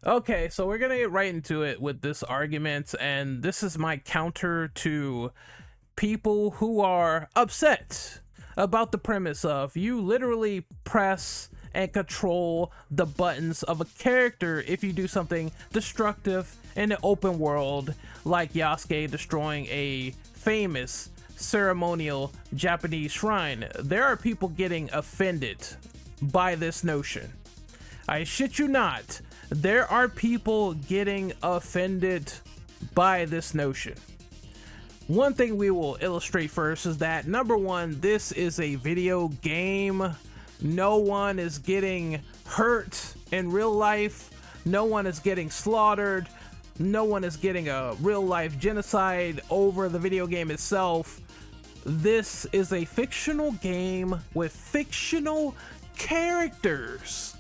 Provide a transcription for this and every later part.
Okay, so we're gonna get right into it with this argument, and this is my counter to people who are upset about the premise of you literally press and control the buttons of a character if you do something destructive in the open world, like Yasuke destroying a famous ceremonial Japanese shrine. There are people getting offended by this notion. I shit you not. There are people getting offended by this notion. One thing we will illustrate first is that, number one, this is a video game. No one is getting hurt in real life. No one is getting slaughtered. No one is getting a real life genocide over the video game itself. This is a fictional game with fictional characters.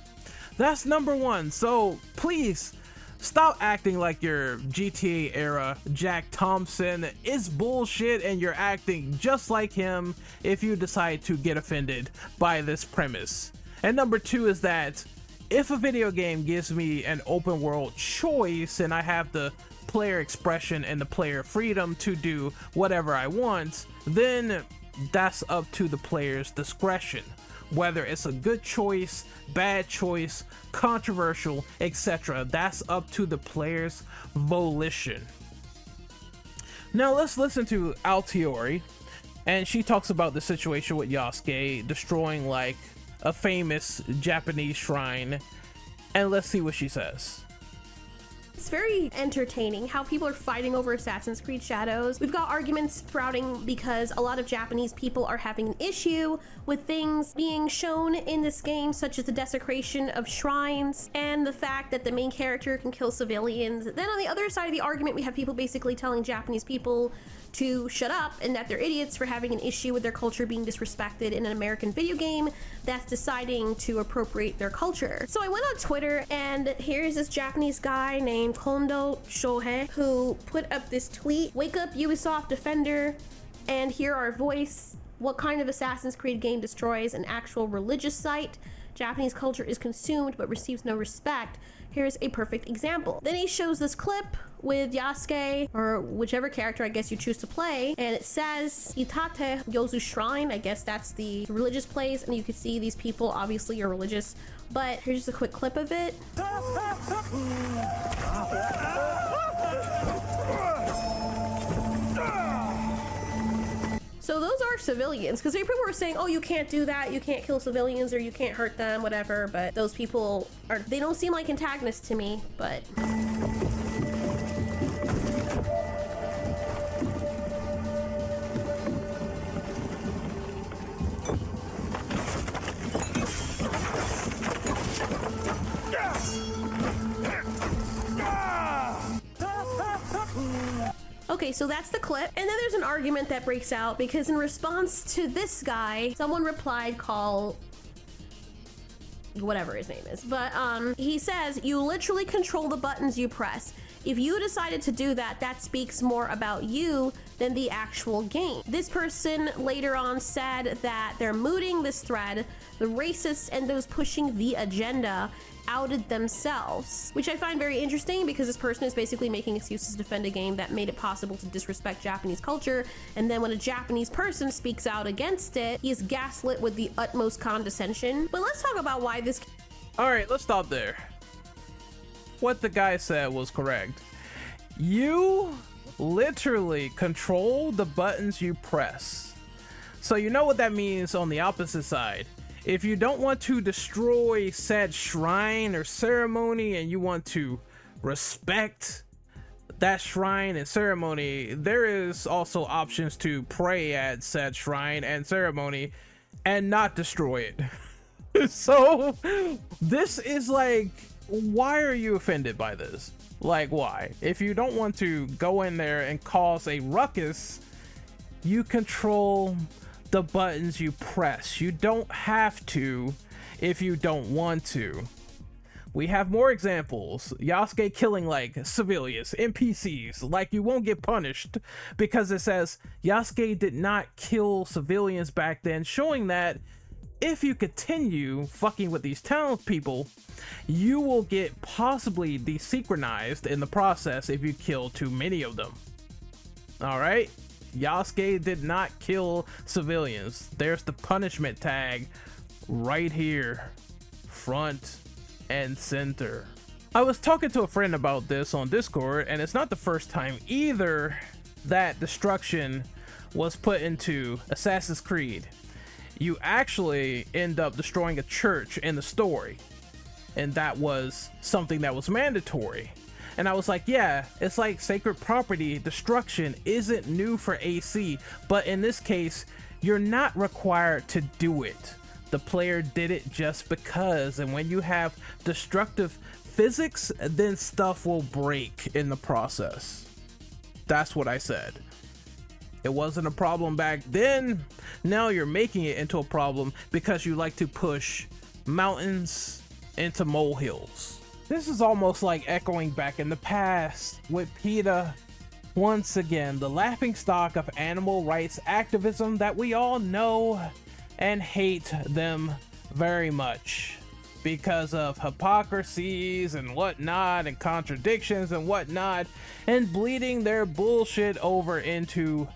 That's number one. So please stop acting like your GTA era Jack Thompson is bullshit and you're acting just like him if you decide to get offended by this premise. And number two is that if a video game gives me an open world choice and I have the player expression and the player freedom to do whatever I want, then that's up to the player's discretion. Whether it's a good choice, bad choice, controversial, etc. That's up to the player's volition. Now let's listen to Altiori, and she talks about the situation with Yasuke destroying like a famous Japanese shrine, and let's see what she says. It's very entertaining how people are fighting over Assassin's Creed Shadows. We've got arguments sprouting because a lot of Japanese people are having an issue with things being shown in this game, such as the desecration of shrines and the fact that the main character can kill civilians. Then on the other side of the argument, we have people basically telling Japanese people to shut up and that they're idiots for having an issue with their culture being disrespected in an American video game that's deciding to appropriate their culture. So I went on Twitter, and here's this Japanese guy named Kondo Shohei who put up this tweet: "Wake up, Ubisoft defender, and hear our voice. What kind of Assassin's Creed game destroys an actual religious site? Japanese culture is consumed but receives no respect. Here's a perfect example." Then he shows this clip with Yasuke, or whichever character I guess you choose to play, and it says Itate Yozu Shrine. I guess that's the religious place, and you can see these people obviously are religious, but here's just a quick clip of it. So those are civilians, because people were saying, oh, you can't do that, you can't kill civilians, or you can't hurt them, whatever, but those people they don't seem like antagonists to me, but... Okay, so that's the clip, and then there's an argument that breaks out because in response to this guy, someone replied, call whatever his name is, but he says, "You literally control the buttons you press. If you decided to do that, that speaks more about you than the actual game." This person later on said that they're mooting this thread. The racists and those pushing the agenda outed themselves, which I find very interesting because this person is basically making excuses to defend a game that made it possible to disrespect Japanese culture, and then when a Japanese person speaks out against it, he is gaslit with the utmost condescension. But let's talk about why this... All right, let's stop there. What the guy said was correct. You literally control the buttons you press. So you know what that means on the opposite side. If you don't want to destroy said shrine or ceremony and you want to respect that shrine and ceremony, there is also options to pray at said shrine and ceremony and not destroy it. So this is like, why are you offended by this? Like, why? If you don't want to go in there and cause a ruckus, you control the buttons you press. You don't have to if you don't want to. We have more examples. Yasuke killing like civilians, NPCs, like you won't get punished because it says Yasuke did not kill civilians back then, showing that if you continue fucking with these townspeople, you will get possibly desynchronized in the process if you kill too many of them. Alright? Yasuke did not kill civilians. There's the punishment tag right here, front and center. I was talking to a friend about this on Discord, and it's not the first time either that destruction was put into Assassin's Creed. You actually end up destroying a church in the story, and that was something that was mandatory. And I was like, yeah, it's like sacred property destruction isn't new for AC, but in this case, you're not required to do it. The player did it just because, and when you have destructive physics, then stuff will break in the process. That's what I said. It wasn't a problem back then. Now you're making it into a problem because you like to push mountains into molehills. This is almost like echoing back in the past with PETA. Once again, the laughingstock of animal rights activism that we all know and hate them very much because of hypocrisies and whatnot and contradictions and whatnot, and bleeding their bullshit over into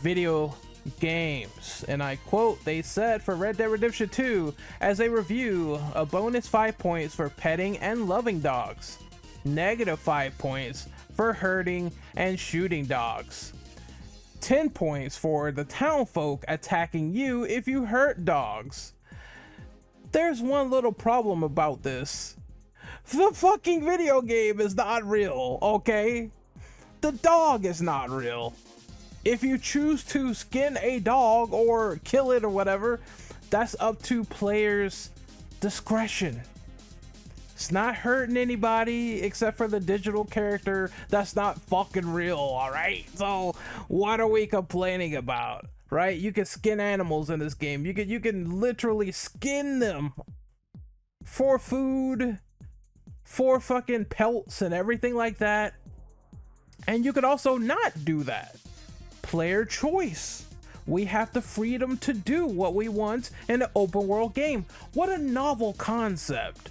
video games. And I quote, they said for Red Dead Redemption 2 as a review, a bonus 5 points for petting and loving dogs, negative 5 points for herding and shooting dogs, 10 points for the townfolk attacking you if you hurt dogs. There's one little problem about this. The fucking video game is not real, okay? The dog is not real. If you choose to skin a dog or kill it or whatever, that's up to players' discretion. It's not hurting anybody except for the digital character that's not fucking real, alright? So what are we complaining about, right? You can skin animals in this game. You can literally skin them for food, for fucking pelts and everything like that. And you could also not do that. Player choice. We have the freedom to do what we want in an open world game. What a novel concept.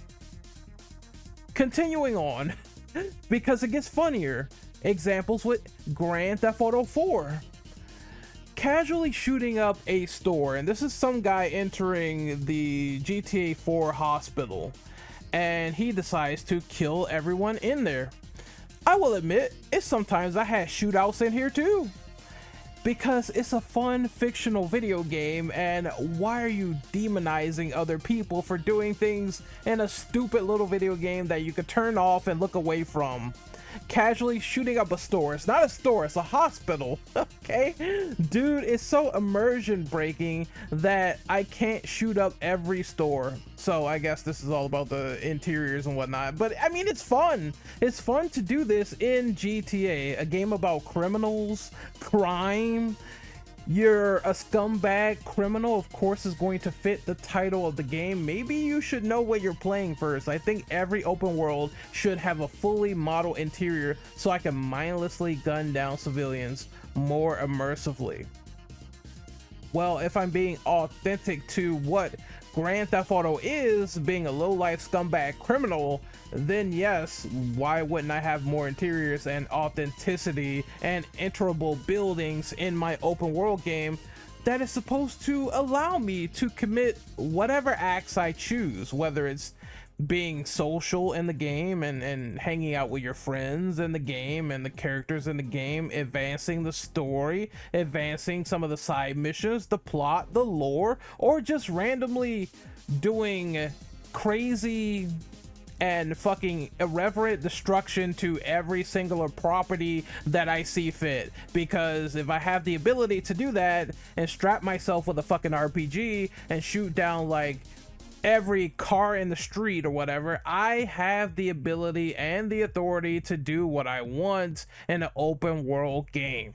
Continuing on, because it gets funnier, examples with Grand Theft Auto 4. Casually shooting up a store, and this is some guy entering the GTA 4 hospital, and he decides to kill everyone in there. I will admit, it's sometimes I had shootouts in here too. Because it's a fun fictional video game, and why are you demonizing other people for doing things in a stupid little video game that you could turn off and look away from? Casually shooting up a store. It's not a store, it's a hospital, okay? Dude, it's so immersion breaking that I can't shoot up every store. So I guess this is all about the interiors and whatnot. But I mean, it's fun. It's fun to do this in GTA, a game about criminals, crime. You're a scumbag criminal, of course, is going to fit the title of the game. Maybe you should know what you're playing first. I think every open world should have a fully modeled interior so I can mindlessly gun down civilians more immersively. Well, if I'm being authentic to what Grand Theft Auto is, being a low-life scumbag criminal, then yes, why wouldn't I have more interiors and authenticity and enterable buildings in my open world game that is supposed to allow me to commit whatever acts I choose, whether it's being social in the game and hanging out with your friends in the game and the characters in the game, advancing the story, advancing some of the side missions, the plot, the lore, or just randomly doing crazy and fucking irreverent destruction to every singular property that I see fit. Because if I have the ability to do that and strap myself with a fucking RPG and shoot down like every car in the street or whatever, I have the ability and the authority to do what I want in an open world game.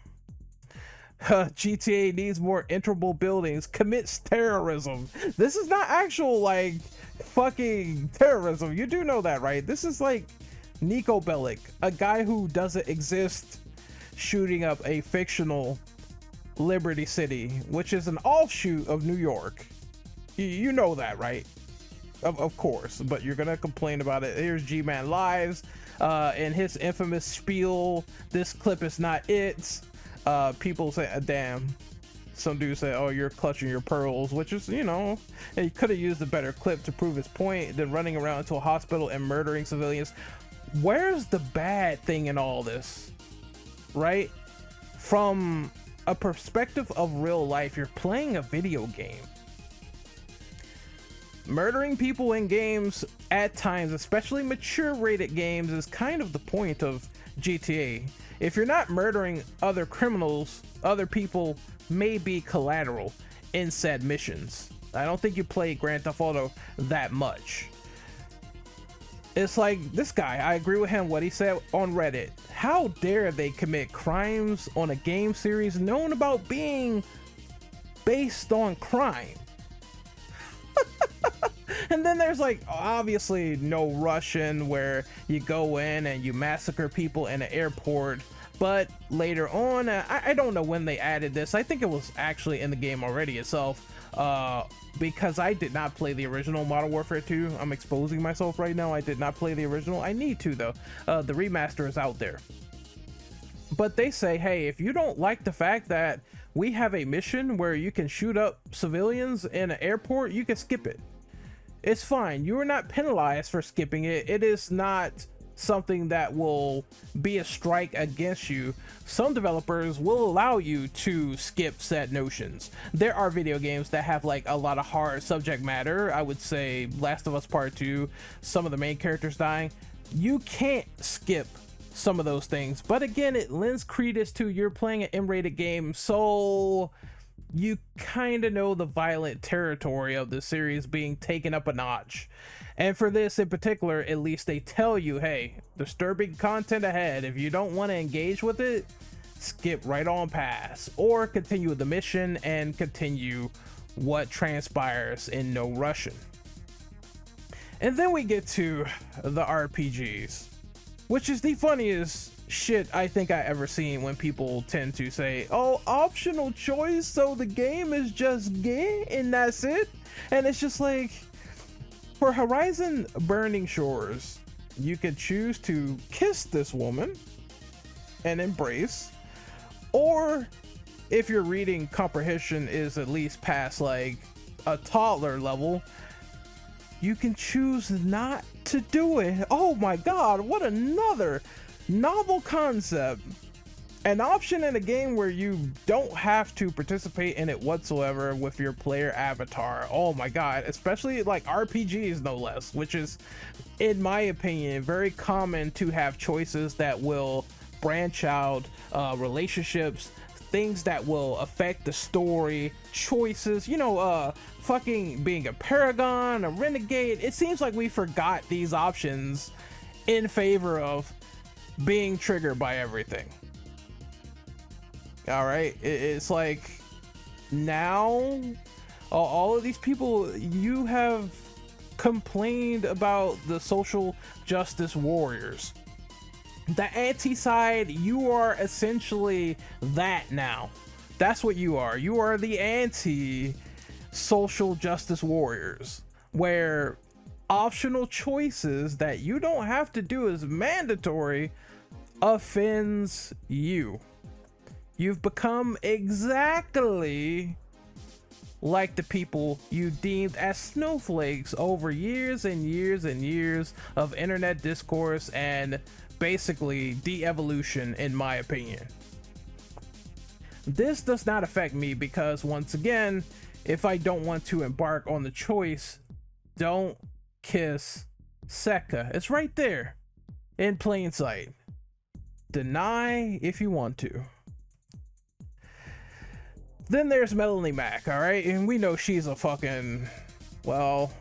GTA needs more enterable buildings, commits terrorism. This is not actual like fucking terrorism. You do know that, right? This is like Nico Bellic, a guy who doesn't exist, shooting up a fictional Liberty City, which is an offshoot of New York. You know that, right? Of course, but you're gonna complain about it. Here's G-Man Lives, and his infamous spiel. This clip is not it. People say, damn. Some dude said, oh, you're clutching your pearls, which is, you know, he could have used a better clip to prove his point than running around to a hospital and murdering civilians. Where's the bad thing in all this, right? From a perspective of real life, you're playing a video game. Murdering people in games at times, especially mature rated games, is kind of the point of GTA. If you're not murdering other criminals, other people may be collateral in said missions. I don't think you play Grand Theft Auto that much. It's like this guy, I agree with him what he said on Reddit. How dare they commit crimes on a game series known about being based on crime? And then there's like obviously No Russian, where you go in and you massacre people in an airport. But later on, I don't know when they added this. I think it was actually in the game already itself, because I did not play the original Modern Warfare 2. I'm exposing myself right now. I did not play the original. I need to though. The remaster is out there. But they say, hey, if you don't like the fact that we have a mission where you can shoot up civilians in an airport, you can skip it. It's fine. You are not penalized for skipping it. It is not something that will be a strike against you. Some developers will allow you to skip said notions. There are video games that have like a lot of hard subject matter. I would say Last of Us Part 2, some of the main characters dying. You can't skip some of those things, but again, it lends credence to you're playing an M-rated game, so you kind of know the violent territory of the series being taken up a notch. And for this in particular, at least they tell you, hey, disturbing content ahead. If you don't want to engage with it, skip right on past, or continue with the mission and continue what transpires in No Russian. And then we get to the RPGs, which is the funniest shit I think I ever seen, when people tend to say, oh, optional choice, so the game is just gay and that's it. And it's just like, for Horizon Burning Shores, you can choose to kiss this woman and embrace, or if your reading comprehension is at least past like a toddler level, you can choose not to do it. Oh my god, what another novel concept. An option in a game where you don't have to participate in it whatsoever with your player avatar. Oh my god, especially like RPGs no less, which is, in my opinion, very common to have choices that will branch out, relationships, things that will affect the story, choices, you know, fucking being a paragon, a renegade. It seems like we forgot these options in favor of being triggered by everything. All right, it's like now all of these people, you have complained about the social justice warriors, the anti-side. You are essentially that now. That's what you are. You are the anti-social justice warriors, where optional choices that you don't have to do as mandatory offends you. You've become exactly like the people you deemed as snowflakes over years and years and years of internet discourse and basically de-evolution, in my opinion. This does not affect me because, once again, if I don't want to embark on the choice, don't kiss Sekka. It's right there in plain sight. Deny if you want to. Then there's Melanie Mac, all right? And we know she's a fucking, well,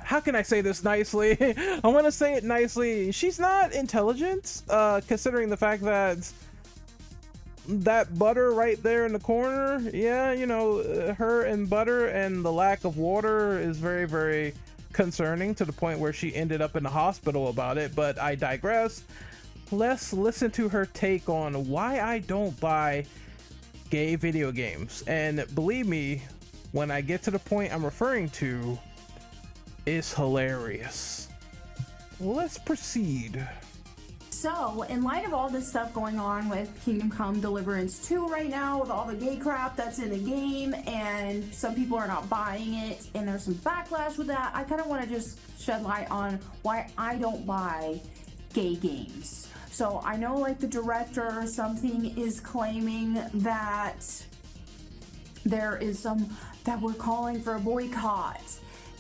how can I say this nicely? I want to say it nicely. She's not intelligent, considering the fact that that butter right there in the corner, yeah, you know, her and butter and the lack of water is very, very concerning, to the point where she ended up in the hospital about it. But I digress. Let's listen to her take on why I don't buy gay video games. And believe me, when I get to the point I'm referring to, is hilarious. Let's proceed. So, in light of all this stuff going on with Kingdom Come Deliverance 2 right now, with all the gay crap that's in the game, and some people are not buying it, and there's some backlash with that, I kind of want to just shed light on why I don't buy gay games. So, I know like the director or something is claiming that there is that we're calling for a boycott.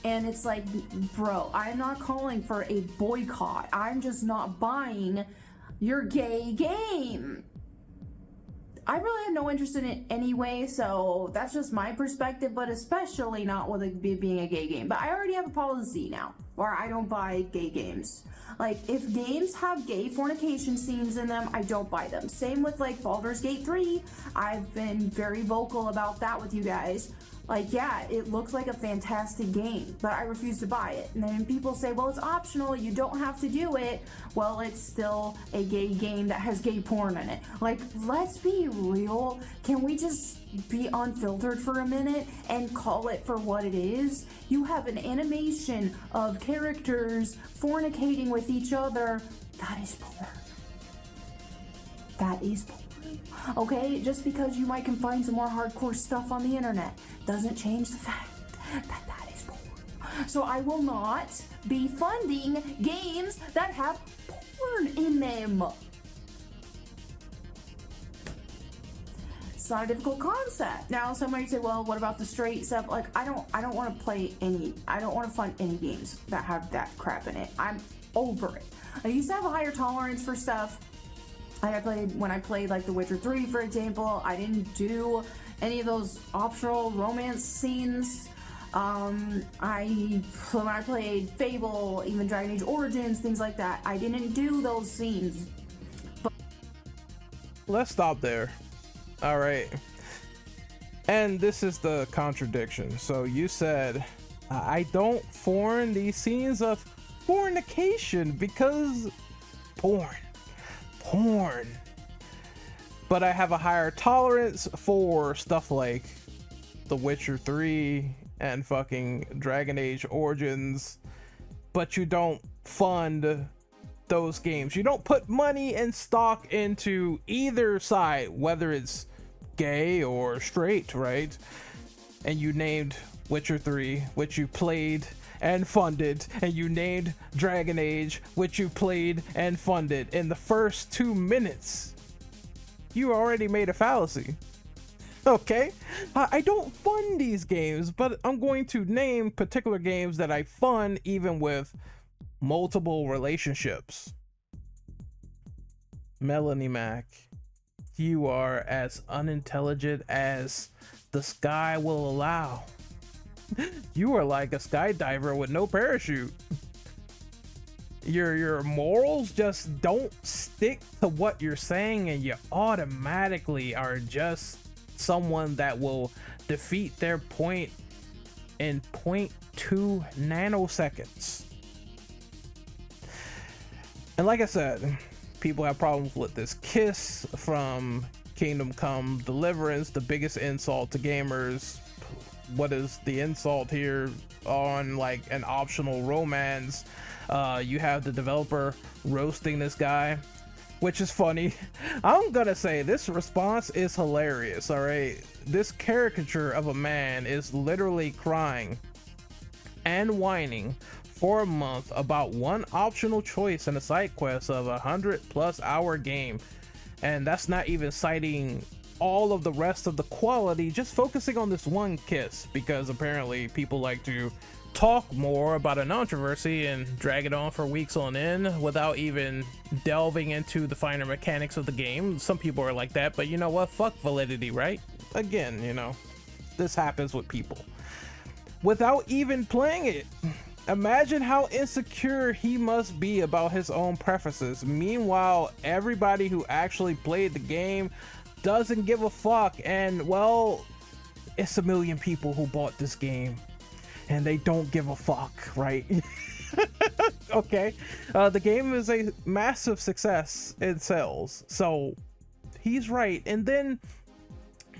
And it's like, bro, I'm not calling for a boycott. I'm just not buying your gay game. I really have no interest in it anyway, so that's just my perspective, but especially not with it being a gay game. But I already have a policy now where I don't buy gay games. Like, if games have gay fornication scenes in them, I don't buy them. Same with like Baldur's Gate 3. I've been very vocal about that with you guys. Like, yeah, it looks like a fantastic game, but I refuse to buy it. And then people say, well, it's optional, you don't have to do it. Well, it's still a gay game that has gay porn in it. Like, let's be real. Can we just be unfiltered for a minute and call it for what it is? You have an animation of characters fornicating with each other. That is porn. That is porn. Okay, just because you might can find some more hardcore stuff on the internet doesn't change the fact that that is porn. So I will not be funding games that have porn in them. It's not a difficult concept. Now somebody say, well, what about the straight stuff? Like, I don't want to fund any games that have that crap in it. I'm over it. I used to have a higher tolerance for stuff. When I played like The Witcher 3, for example, I didn't do any of those optional romance scenes. When I played Fable, even Dragon Age Origins, things like that, I didn't do those scenes. But let's stop there. All right. And this is the contradiction. So you said, I don't form these scenes of fornication because porn. But I have a higher tolerance for stuff like The Witcher 3 and fucking Dragon Age Origins, but you don't fund those games. You don't put money and stock into either side, whether it's gay or straight, right? And you named Witcher 3, which you played and funded, and you named Dragon Age, which you played and funded. In the first 2 minutes, you already made a fallacy. Okay, I don't fund these games, but I'm going to name particular games that I fund even with multiple relationships. Melanie Mac, you are as unintelligent as the sky will allow. You are like a skydiver with no parachute. Your morals just don't stick to what you're saying, and you automatically are just someone that will defeat their point in 0.2 nanoseconds. And like I said, people have problems with this kiss from Kingdom Come Deliverance, the biggest insult to gamers. What is the insult here on like an optional romance? You have the developer roasting this guy, which is funny. I'm gonna say this response is hilarious. All right, this caricature of a man is literally crying and whining for a month about one optional choice in a side quest of 100+ hour game, and that's not even citing all of the rest of the quality, just focusing on this one kiss, because apparently people like to talk more about a controversy and drag it on for weeks on end without even delving into the finer mechanics of the game. Some people are like that, but you know what? Fuck validity, right? Again, you know, this happens with people without even playing it. Imagine how insecure he must be about his own preferences. Meanwhile, everybody who actually played the game doesn't give a fuck, and well, it's a million people who bought this game and they don't give a fuck, right? Okay, the game is a massive success in sales, so he's right. And then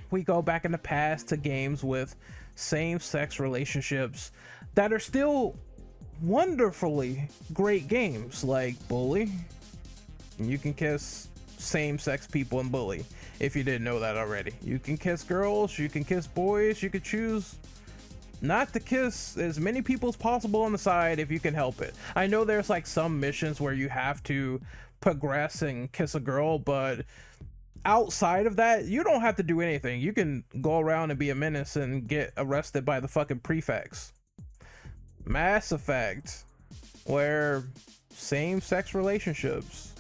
we go back in the past to games with same-sex relationships that are still wonderfully great games, like Bully. You can kiss same-sex people in Bully, if you didn't know that already. You can kiss girls, you can kiss boys, you can choose not to kiss as many people as possible on the side if you can help it. I know there's like some missions where you have to progress and kiss a girl, but outside of that, you don't have to do anything. You can go around and be a menace and get arrested by the fucking prefects. Mass Effect, where same-sex relationships,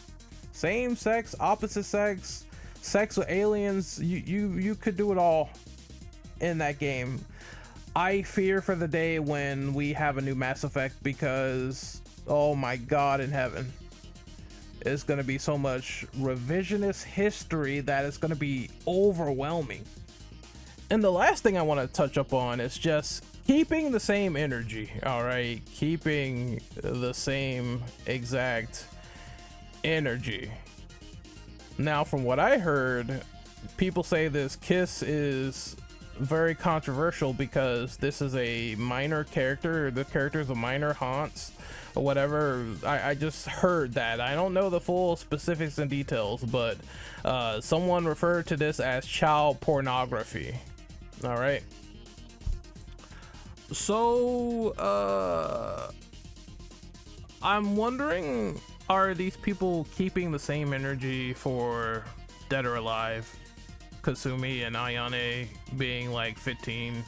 same-sex, opposite sex, sex with aliens, you could do it all in that game. I fear for the day when we have a new Mass Effect, because oh my god in heaven, it's gonna be so much revisionist history that it's gonna be overwhelming. And the last thing I want to touch up on is just keeping the same energy. All right, keeping the same exact energy. Now, from what I heard, people say this kiss is very controversial because this is a minor character, or the character is a minor, Hans or whatever. I just heard that. I don't know the full specifics and details, but someone referred to this as child pornography. All right, so I'm wondering, are these people keeping the same energy for Dead or Alive, Kasumi and Ayane being like 15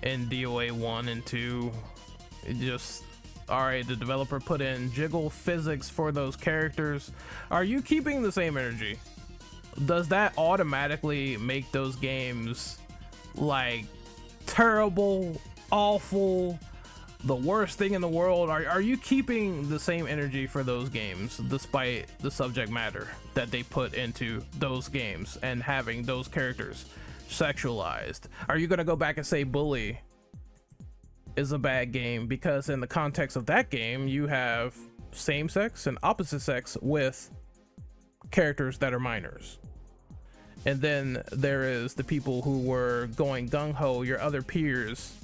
in DOA 1 and 2? It just, alright, the developer put in jiggle physics for those characters. Are you keeping the same energy? Does that automatically make those games like terrible, awful, the worst thing in the world? Are you keeping the same energy for those games despite the subject matter that they put into those games and having those characters sexualized? Are you gonna go back and say Bully is a bad game because in the context of that game you have same sex and opposite sex with characters that are minors? And then there is the people who were going gung-ho, your other peers,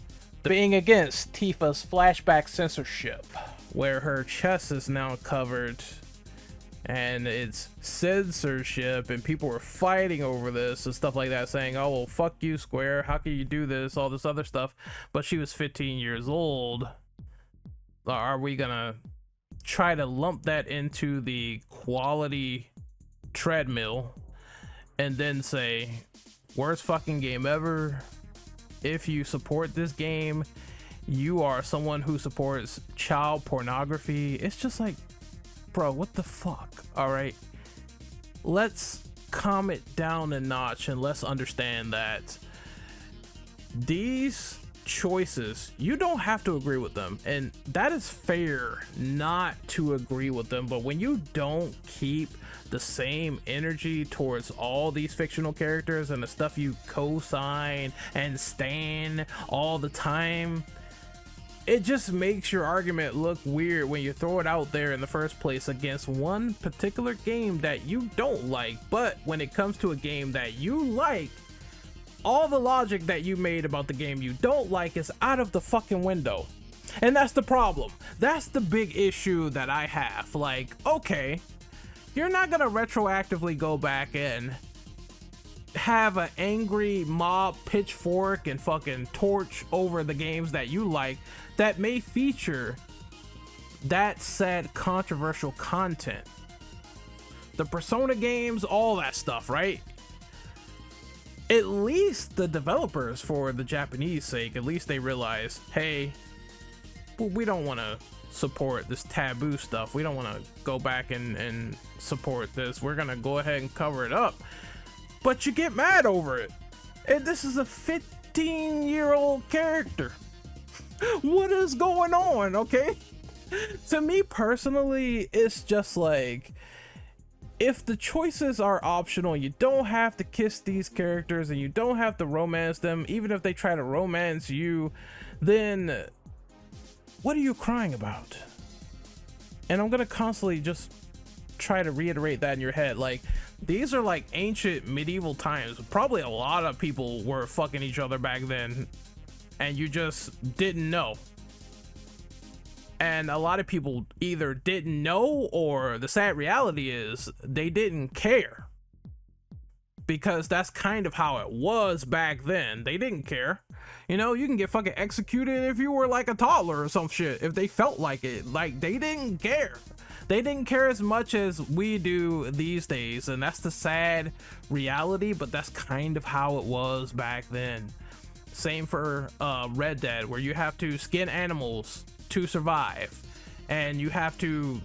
being against Tifa's flashback censorship, where her chest is now covered and it's censorship, and people were fighting over this and stuff like that, saying, oh well, fuck you, Square, how can you do this, all this other stuff. But she was 15 years old. Are we gonna try to lump that into the quality treadmill and then say worst fucking game ever? If you support this game, you are someone who supports child pornography. It's just like, bro, what the fuck? All right, let's calm it down a notch and let's understand that these choices, you don't have to agree with them, and that is fair not to agree with them. But when you don't keep the same energy towards all these fictional characters and the stuff you co-sign and stan all the time, it just makes your argument look weird when you throw it out there in the first place against one particular game that you don't like. But when it comes to a game that you like, all the logic that you made about the game you don't like is out of the fucking window. And that's the problem. That's the big issue that I have. Like, okay, you're not gonna retroactively go back and have an angry mob pitchfork and fucking torch over the games that you like that may feature that said controversial content. The Persona games, all that stuff, right? At least the developers, for the Japanese sake, at least they realize, hey, we don't want to support this taboo stuff. We don't want to go back and support this. We're gonna go ahead and cover it up. But you get mad over it, and this is a 15-year-old character. What is going on? Okay, to me personally, it's just like, if the choices are optional, you don't have to kiss these characters and you don't have to romance them. Even if they try to romance you, then what are you crying about? And I'm gonna constantly just try to reiterate that in your head. Like, these are like ancient medieval times. Probably a lot of people were fucking each other back then. and you just didn't know. And a lot of people either didn't know, or the sad reality is they didn't care. Because that's kind of how it was back then. They didn't care. You know, you can get fucking executed if you were like a toddler or some shit, if they felt like it. Like, they didn't care. They didn't care as much as we do these days, and that's the sad reality, but that's kind of how it was back then. Same for Red Dead, where you have to skin animals to survive, and you have to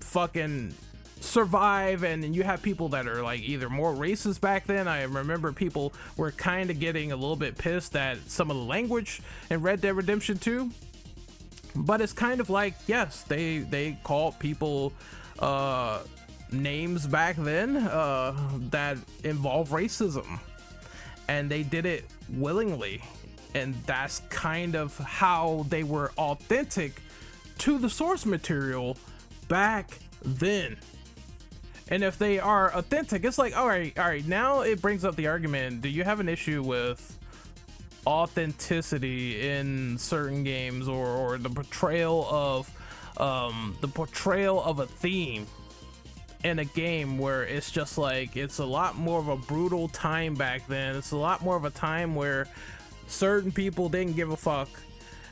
fucking survive, and you have people that are like either more racist back then. I remember people were kind of getting a little bit pissed at some of the language in Red Dead Redemption 2, but it's kind of like, yes, they called people names back then that involve racism, and they did it willingly, and that's kind of how they were authentic to the source material back then. And if they are authentic, it's like, all right, now it brings up the argument, do you have an issue with authenticity in certain games, or the portrayal of a theme in a game where it's just like, it's a lot more of a brutal time back then. It's a lot more of a time where certain people didn't give a fuck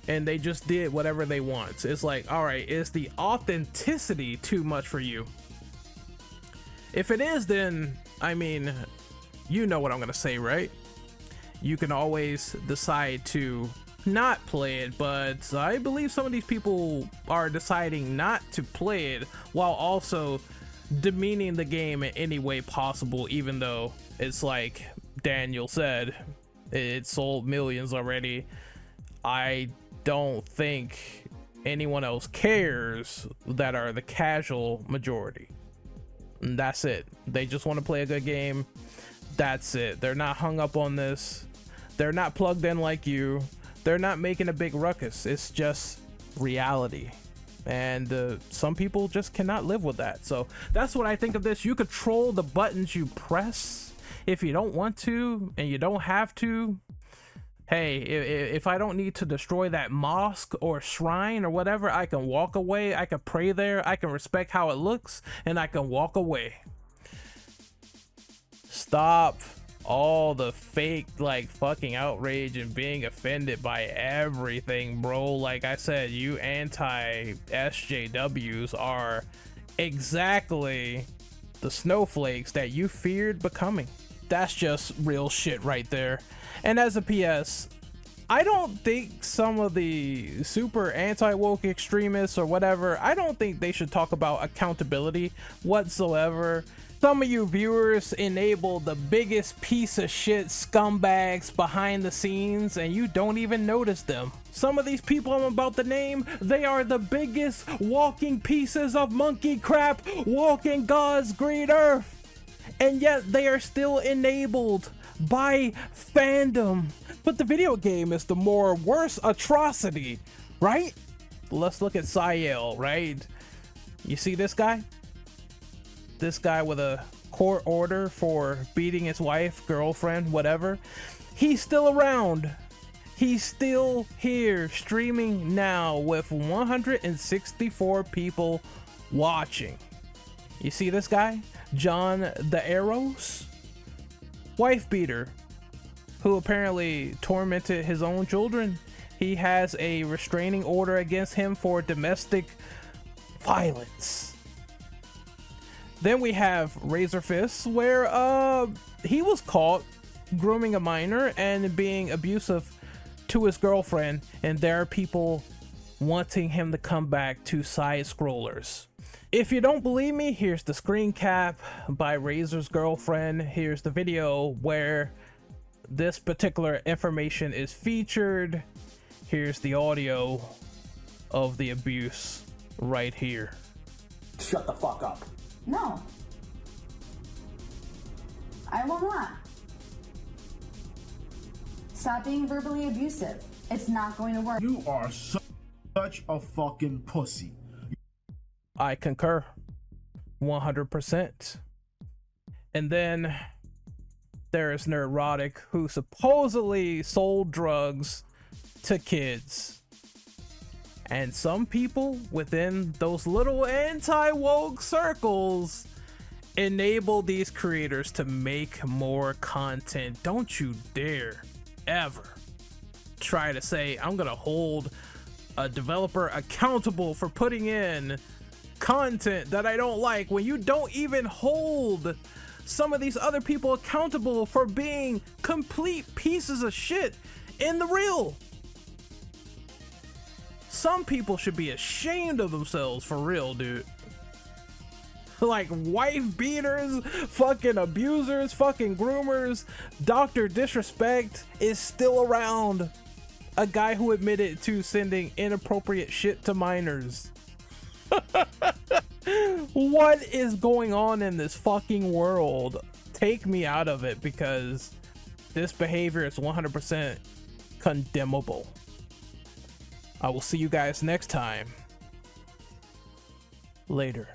and they just did whatever they want. It's like, all right, is the authenticity too much for you? If it is, then, I mean, you know what I'm gonna say, right? You can always decide to not play it, but I believe some of these people are deciding not to play it while also demeaning the game in any way possible, even though it's like Daniel said, it sold millions already. I don't think anyone else cares that are the casual majority. And that's it. They just want to play a good game. That's it. They're not hung up on this. They're not plugged in like you. They're not making a big ruckus. It's just reality. And some people just cannot live with that. So that's what I think of this. You control the buttons you press if you don't want to, and you don't have to. Hey, if I don't need to destroy that mosque or shrine or whatever, I can walk away. I can pray there. I can respect how it looks, and I can walk away. Stop all the fake, like, fucking outrage and being offended by everything, bro. Like I said, you anti-SJWs are exactly the snowflakes that you feared becoming. That's just real shit right there. And as a PS, I don't think some of the super anti-woke extremists or whatever, I don't think they should talk about accountability whatsoever. Some of you viewers enable the biggest piece of shit scumbags behind the scenes, and you don't even notice them. Some of these people I'm about to name, they are the biggest walking pieces of monkey crap walking God's green earth. And yet they are still enabled by fandom. But the video game is the more worse atrocity, right? Let's look at Sayel, right? You see this guy? This guy with a court order for beating his wife, girlfriend, whatever. He's still around. He's still here streaming now with 164 people watching. You see this guy? John the Arrows? Wife beater, who apparently tormented his own children. He has a restraining order against him for domestic violence. Then we have Razor Fist, where he was caught grooming a minor and being abusive to his girlfriend, and there are people wanting him to come back to side scrollers. If you don't believe me, here's the screen cap by Razor's girlfriend. Here's the video where this particular information is featured. Here's the audio of the abuse right here. Shut the fuck up. No. I will not. Stop being verbally abusive. It's not going to work. You are such a fucking pussy. I concur 100%. And then there's Neurotic, who supposedly sold drugs to kids. And some people within those little anti-woke circles enable these creators to make more content. Don't you dare ever try to say, I'm gonna hold a developer accountable for putting in content that I don't like, when you don't even hold some of these other people accountable for being complete pieces of shit in the real. Some people should be ashamed of themselves, for real, dude. Like wife beaters, fucking abusers, fucking groomers. Dr. Disrespect is still around. A guy who admitted to sending inappropriate shit to minors. What is going on in this fucking world? Take me out of it, because this behavior is 100% condemnable. I will see you guys next time. Later.